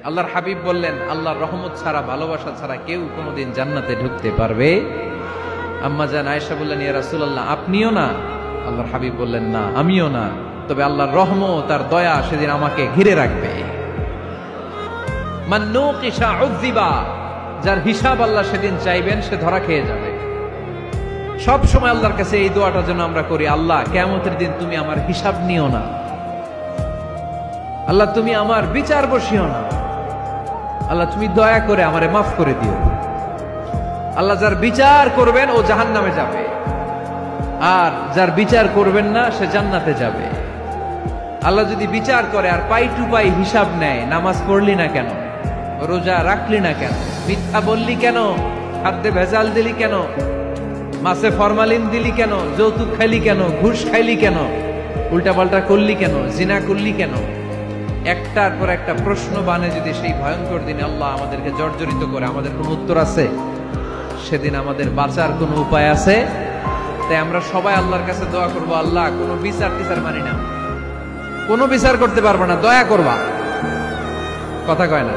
আল্লাহর হাবিব বললেন, আল্লাহর রহমত ছাড়া, ভালোবাসা ছাড়া কেউ কোনোদিন জান্নাতে ঢুকতে পারবে? আম্মা জান আয়েশা বললেন, ইয়া রাসূলুল্লাহ, আপনিও না? আল্লাহর হাবিব বললেন, না, আমিও না, তবে আল্লাহর রহমত আর দয়া সেদিন আমাকে ঘিরে রাখবে। মান নুকিশা উযিবা, যার হিসাব আল্লাহ সেদিন চাইবেন সে ধরা খেয়ে যাবে। সব সময় আল্লাহর কাছে এই দোয়াটা যেন আমরা করি, আল্লাহ কিয়ামতের দিন তুমি আমার হিসাব নিও না, আল্লাহ তুমি আমার বিচার বসিও না, আল্লাহ তুমি দয়া করে আমারে মাফ করে দিও। আল্লাহ যার বিচার করবেন ও জাহান্নামে যাবে, আর যার বিচার করবেন না সে জান্নাতে যাবে। আল্লাহ যদি বিচার করে আর পাই টু পাই হিসাব নেয়, নামাজ পড়লি না কেন, রোজা রাখলি না কেন, মিথ্যা বললি কেন, খাদ্যে ভেজাল দিলি কেন, মাছে ফরমালিন দিলি কেন, যৌতুক খাইলি কেন, ঘুষ খাইলি কেন, উল্টাপাল্টা করলি কেন, জিনা করলি কেন, একটার পর একটা প্রশ্ন বানে যদি সেই ভয়ঙ্কর দিনে আল্লাহ আমাদেরকে জর্জরিত করে, আমাদের কোনো উত্তর আছে? সেদিন আমাদের বাঁচার কোনো উপায় আছে? তাই আমরা সবাই আল্লাহর কাছে দোয়া করবো, আল্লাহ কোনো বিচার টিচার মানি না, কোনো বিচার করতে পারবো না, দয়া করবা। কথা কয় না?